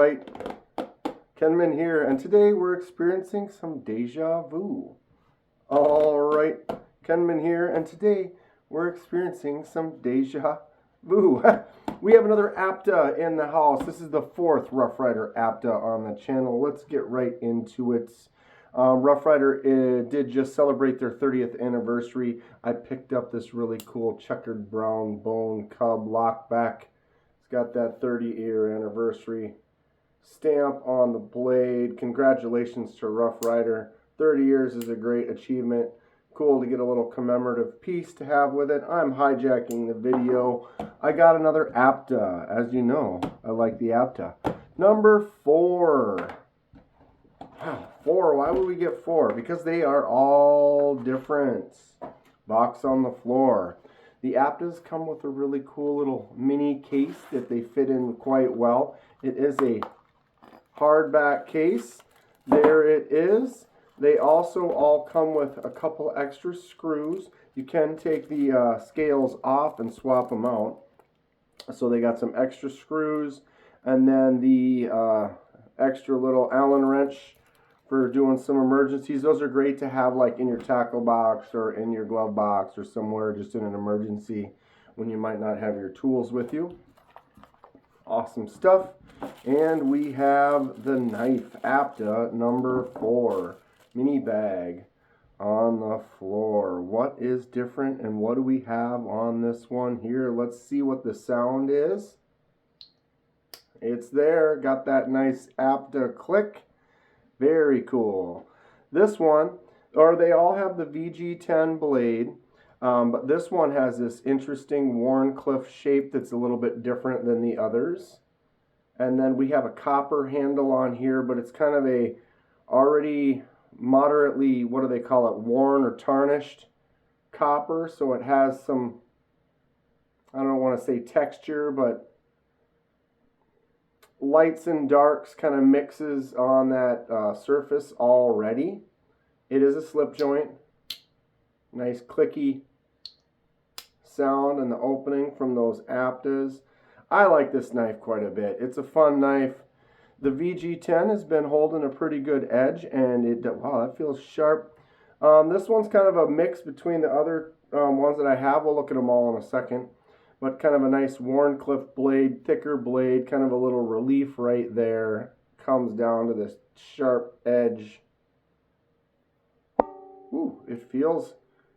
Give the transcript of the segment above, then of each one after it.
right, Kenman here, and today we're experiencing some deja vu. All right, Kenman here, and today we're experiencing some deja vu. We have another Apta in the house. This is the fourth Rough Ryder Apta on the channel. Let's get right into it. Rough Ryder did just celebrate their 30th anniversary. I picked up this really cool checkered brown bone cub lockback. It's got that 30-year anniversary stamp on the blade. Congratulations to Rough Ryder. 30 years is a great achievement. Cool to get a little commemorative piece to have with it. I'm hijacking the video. I got another Apta. As you know, I like the Apta. Number 4. 4. Why would we get 4? Because they are all different. Box on the floor. The Aptas come with a really cool little mini case that they fit in quite well. It is a hardback case. There it is. They also all come with a couple extra screws. You can take the scales off and swap them out. So they got some extra screws, and then the extra little Allen wrench for doing some emergencies. Those are great to have like in your tackle box or in your glove box or somewhere just in an emergency when you might not have your tools with you. Awesome stuff. And we have the knife, Apta number 4. Mini bag on the floor. What is different and what do we have on this one here? Let's see what the sound is. It's there. Got that nice Apta click. Very cool. This one, or they all have the VG10 blade, but this one has this interesting Wharncliffe shape that's a little bit different than the others. And then we have a copper handle on here, but it's kind of a already moderately, what do they call it, worn or tarnished copper. So it has some, I don't want to say texture, but lights and darks kind of mixes on that surface already. It is a slip joint. Nice clicky sound in the opening from those Aptas. I like this knife quite a bit. It's a fun knife. The VG10 has been holding a pretty good edge, and wow, that feels sharp. This one's kind of a mix between the other ones that I have. We'll look at them all in a second. But kind of a nice Wharncliffe blade, thicker blade, kind of a little relief right there. Comes down to this sharp edge. Ooh, it feels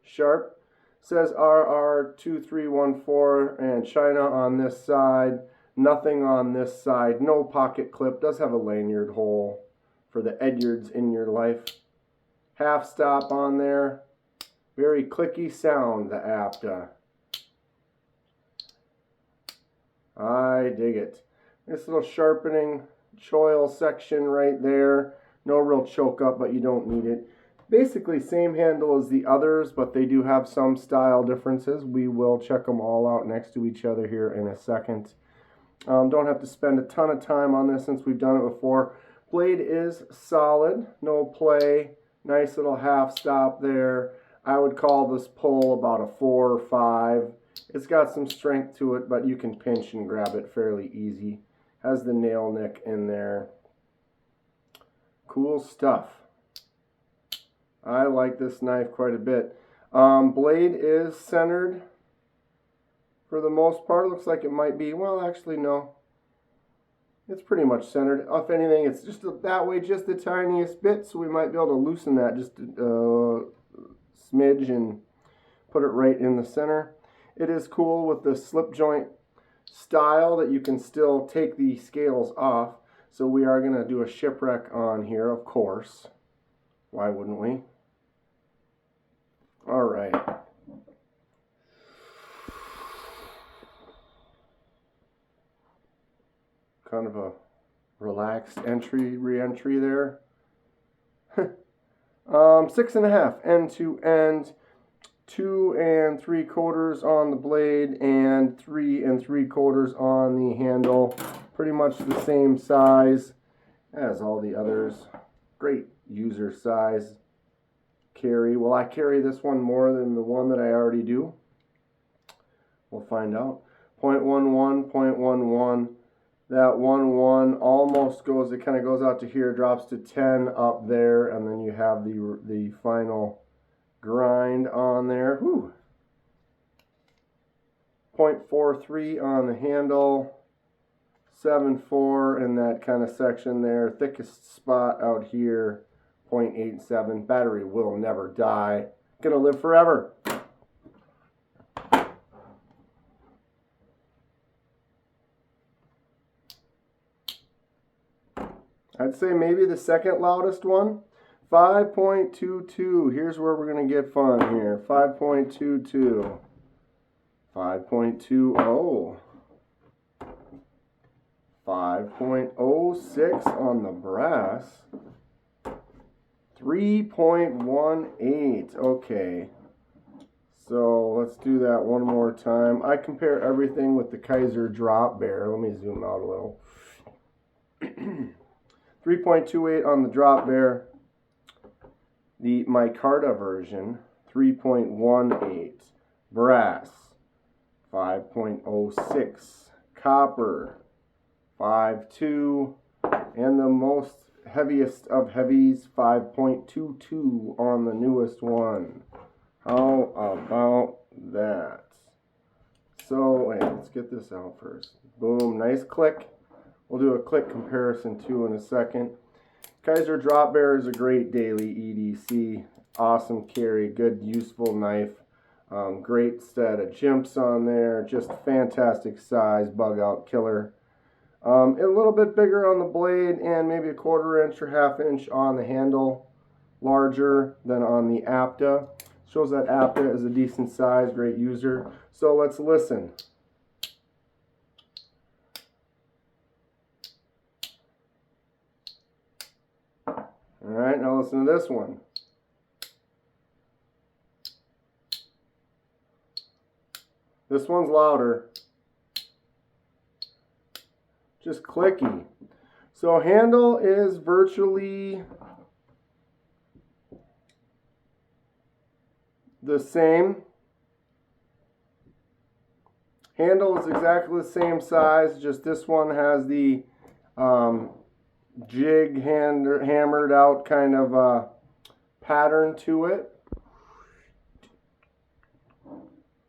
sharp. Says RR2314 and China on this side. Nothing on this side. No pocket clip. Does have a lanyard hole for the Edyards in your life. Half stop on there. Very clicky sound, the Apta. I dig it. This little sharpening choil section right there. No real choke up, but you don't need it. Basically same handle as the others, but they do have some style differences. We will check them all out next to each other here in a second. Don't have to spend a ton of time on this since we've done it before. Blade is solid, no play. Nice little half stop there. I would call this pull about a 4 or 5. It's got some strength to it, but you can pinch and grab it fairly easy. Has the nail nick in there. Cool stuff. I like this knife quite a bit. Blade is centered for the most part. It looks like it might be. Well, actually, no. It's pretty much centered. If anything, it's just that way, just the tiniest bit, so we might be able to loosen that just a smidge and put it right in the center. It is cool with the slip joint style that you can still take the scales off. So we are going to do a shipwreck on here, of course. Why wouldn't we? All right. Kind of a relaxed re-entry there. 6.5 end to end. 2 3/4 on the blade and 3 3/4 on the handle. Pretty much the same size as all the others. Great user size. Carry. Will I carry this one more than the one that I already do? We'll find out. 0.11, 0.11, That 1-1 almost goes, it kind of goes out to here, drops to 10 up there, and then you have the final grind on there. Whew. 0.43 on the handle, 7.4 in that kind of section there. Thickest spot out here, 0.87. Battery will never die. Gonna live forever. I'd say maybe the second loudest one. 5.22. Here's where we're going to get fun here. 5.22. 5.20. 5.06 on the brass. 3.18. Okay. So let's do that one more time. I compare everything with the Kaiser drop bear. Let me zoom out a little. 3.28 on the drop bear. The micarta version, 3.18. Brass, 5.06. Copper, 5.2. And the most heaviest of heavies, 5.22 on the newest one. How about that? So, wait, let's get this out first. Boom, nice click. We'll do a click comparison too in a second. Kaiser Drop Bear is a great daily EDC. Awesome carry, good useful knife. Great set of jimps on there. Just fantastic size, bug out killer. A little bit bigger on the blade and maybe a 1/4 inch or 1/2 inch on the handle. Larger than on the Apta. Shows that Apta is a decent size, great user. So let's listen. Alright, now listen to this one. This one's louder. Just clicky. So handle is virtually the same. Handle is exactly the same size, just this one has the jig hammered out kind of pattern to it.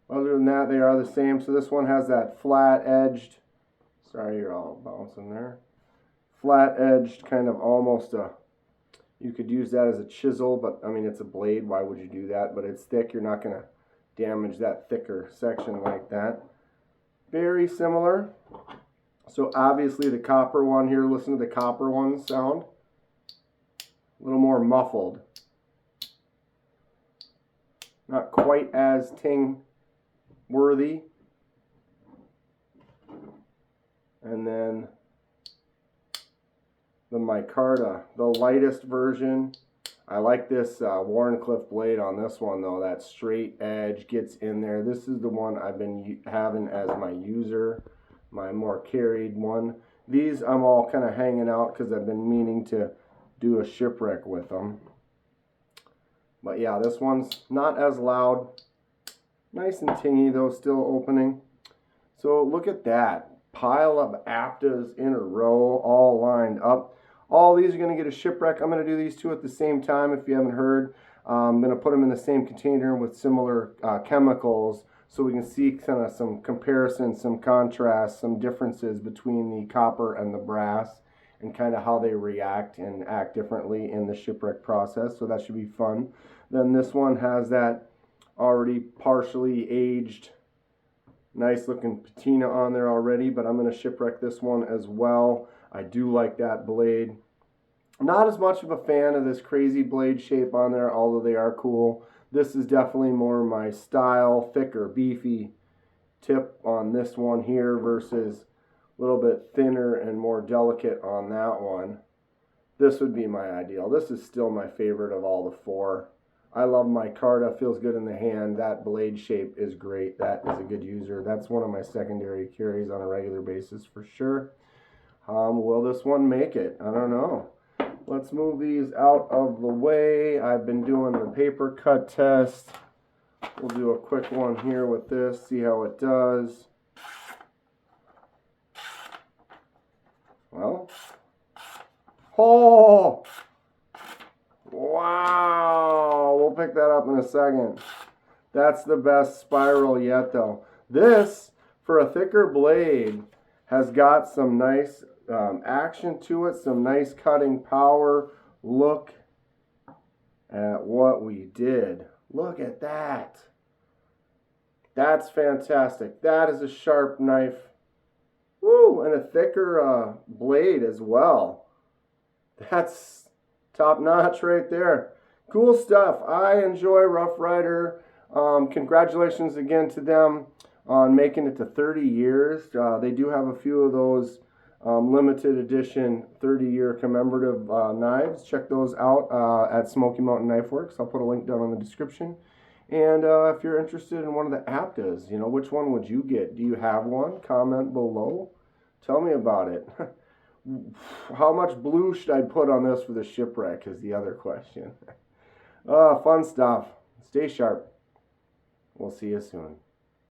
Other than that, they are the same. So this one has that flat edged, sorry, you're all bouncing there. Flat edged kind of almost a, you could use that as a chisel, but I mean, it's a blade. Why would you do that? But it's thick. You're not going to damage that thicker section like that. Very similar. So obviously the copper one here, listen to the copper one sound. A little more muffled. Not quite as ting worthy. And then the micarta, the lightest version. I like this Wharncliffe blade on this one though. That straight edge gets in there. This is the one I've been having as my user, my more carried one. These I'm all kind of hanging out because I've been meaning to do a shipwreck with them. But yeah, this one's not as loud. Nice and tingy though, still opening. So look at that. Pile of Aptas in a row, all lined up. All these are going to get a shipwreck. I'm going to do these two at the same time if you haven't heard. I'm going to put them in the same container with similar chemicals so we can see kind of some comparison, some contrast, some differences between the copper and the brass and kind of how they react and act differently in the shipwreck process. So that should be fun. Then this one has that already partially aged, nice looking patina on there already, but I'm going to shipwreck this one as well. I do like that blade. Not as much of a fan of this crazy blade shape on there, although they are cool. This is definitely more my style, thicker, beefy tip on this one here versus a little bit thinner and more delicate on that one. This would be my ideal. This is still my favorite of all the four. I love micarta, feels good in the hand. That blade shape is great. That is a good user. That's one of my secondary carries on a regular basis for sure. Will this one make it? I don't know. Let's move these out of the way. I've been doing the paper cut test. We'll do a quick one here with this, see how it does. Well, oh, wow, we'll pick that up in a second. That's the best spiral yet though. This, for a thicker blade, has got some nice action to it, some nice cutting power. Look at what we did. Look at that. That's fantastic. That is a sharp knife. Woo, and a thicker blade as well. That's top notch right there. Cool stuff. I enjoy Rough Ryder. Congratulations again to them on making it to 30 years. They do have a few of those limited edition 30-year commemorative knives. Check those out at Smoky Mountain Knife Works. I'll put a link down in the description. And if you're interested in one of the Aptas, you know, which one would you get? Do you have one? Comment below. Tell me about it. How much blue should I put on this for the shipwreck is the other question. Fun stuff. Stay sharp. We'll see you soon.